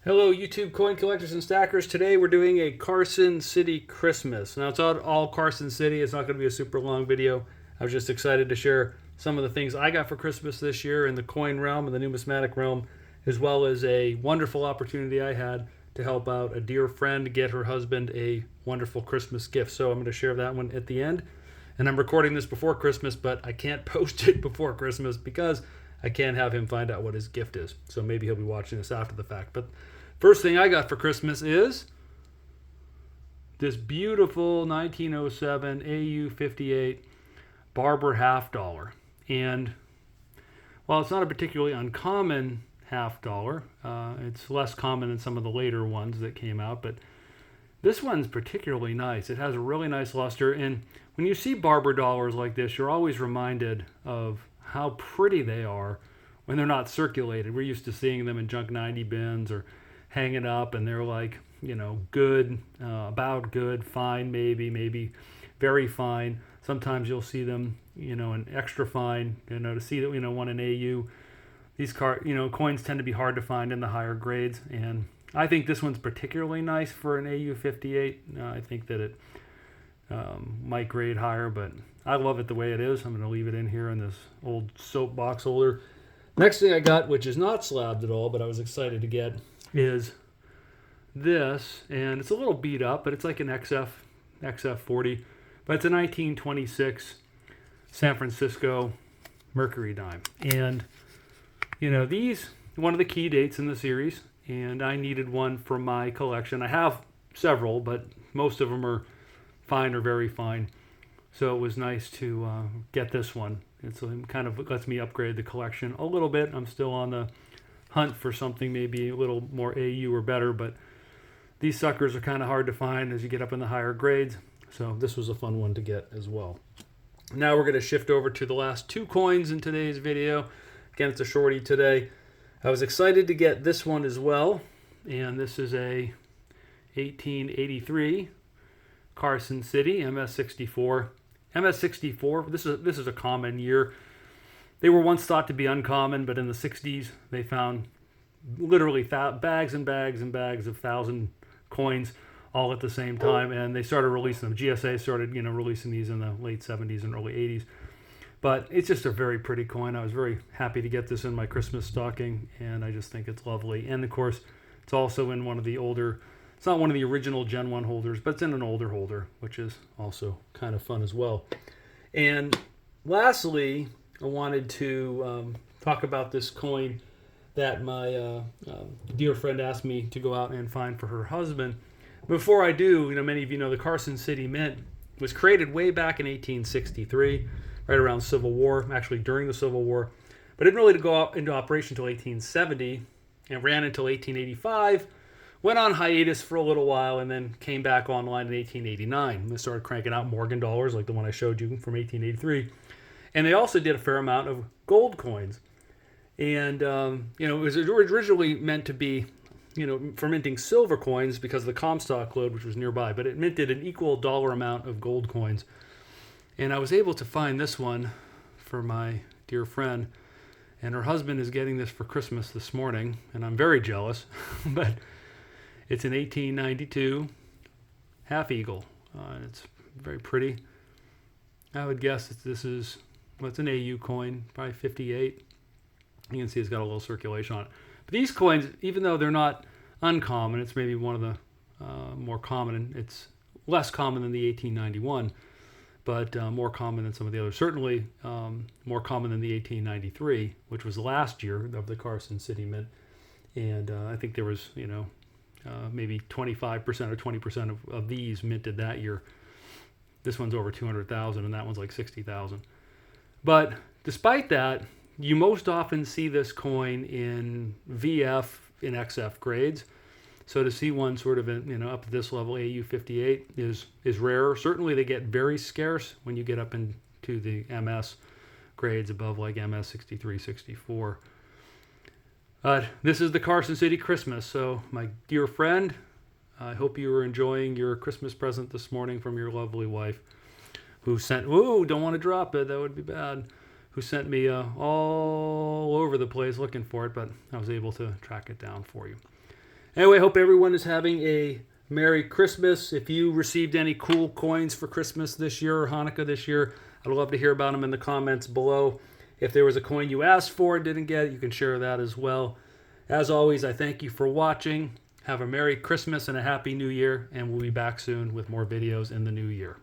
Hello YouTube coin collectors and stackers. Today we're doing a Carson City Christmas. Now it's not all Carson City. It's not going to be a super long video. I was just excited to share some of the things I got for Christmas this year in the coin realm and the numismatic realm, as well as a wonderful opportunity I had to help out a dear friend get her husband a wonderful Christmas gift. So I'm going to share that one at the end. And I'm recording this before Christmas, but I can't post it before Christmas because I can't have him find out what his gift is. So maybe he'll be watching this after the fact. But first thing I got for Christmas is this beautiful 1907 AU58 Barber half dollar. And while it's not a particularly uncommon half dollar, it's less common than some of the later ones that came out, but this one's particularly nice. It has a really nice luster, and when you see Barber dollars like this, you're always reminded of how pretty they are when they're not circulated. We're used to seeing them in junk 90 bins or hanging up, and they're like, good, about good, fine, maybe very fine. Sometimes you'll see them, in extra fine. To see that one in AU. These coins tend to be hard to find in the higher grades, and I think this one's particularly nice for an AU58. I think that it might grade higher, but I love it the way it is. I'm going to leave it in here in this old soap box holder. Next thing I got, which is not slabbed at all, but I was excited to get, is this, and it's a little beat up, but it's like an XF40, but it's a 1926 San Francisco Mercury dime. And these, one of the key dates in the series, and I needed one for my collection. I have several, but most of them are fine or very fine, so it was nice to get this one. And so it kind of lets me upgrade the collection a little bit. I'm still on the hunt for something maybe a little more AU or better, but these suckers are kind of hard to find as you get up in the higher grades, so this was a fun one to get as well. Now we're going to shift over to the last two coins in today's video. Again, it's a shorty today. I was excited to get this one as well, and this is a 1883 Carson City MS64. MS64, this is a common year. They were once thought to be uncommon, but in the 60s they found literally bags and bags and bags of 1,000 coins all at the same time, and they started releasing them. GSA started releasing these in the late 70s and early 80s. But it's just a very pretty coin. I was very happy to get this in my Christmas stocking, and I just think it's lovely. And of course, it's also in one of the older, it's not one of the original Gen 1 holders, but it's in an older holder, which is also kind of fun as well. And lastly, I wanted to talk about this coin that my dear friend asked me to go out and find for her husband. Before I do, many of you know the Carson City Mint was created way back in 1863, right around Civil War, actually during the Civil War, but didn't really go into operation until 1870 and ran until 1885, went on hiatus for a little while, and then came back online in 1889. They started cranking out Morgan dollars like the one I showed you from 1883, and they also did a fair amount of gold coins. And it was originally meant to be for minting silver coins because of the Comstock load, which was nearby, but it minted an equal dollar amount of gold coins. And I was able to find this one for my dear friend, and her husband is getting this for Christmas this morning, and I'm very jealous, but it's an 1892 half eagle. It's very pretty. I would guess that this is, it's an AU coin, probably 58. You can see it's got a little circulation on it. But these coins, even though they're not uncommon, it's maybe one of the more common. It's less common than the 1891, but more common than some of the others. Certainly more common than the 1893, which was the last year of the Carson City Mint. And I think there was, maybe 25% or 20% of these minted that year. This one's over 200,000, and that one's like 60,000. But despite that, you most often see this coin in VF in XF grades. So to see one sort of up at this level, AU58, is rarer. Certainly they get very scarce when you get up into the MS grades above like MS 63, 64. This is the Carson City Christmas. So my dear friend, I hope you were enjoying your Christmas present this morning from your lovely wife, who sent, don't want to drop it, that would be bad, who sent me all over the place looking for it, but I was able to track it down for you. Anyway, hope everyone is having a Merry Christmas. If you received any cool coins for Christmas this year or Hanukkah this year, I'd love to hear about them in the comments below. If there was a coin you asked for and didn't get, you can share that as well. As always, I thank you for watching. Have a Merry Christmas and a Happy New Year, and we'll be back soon with more videos in the new year.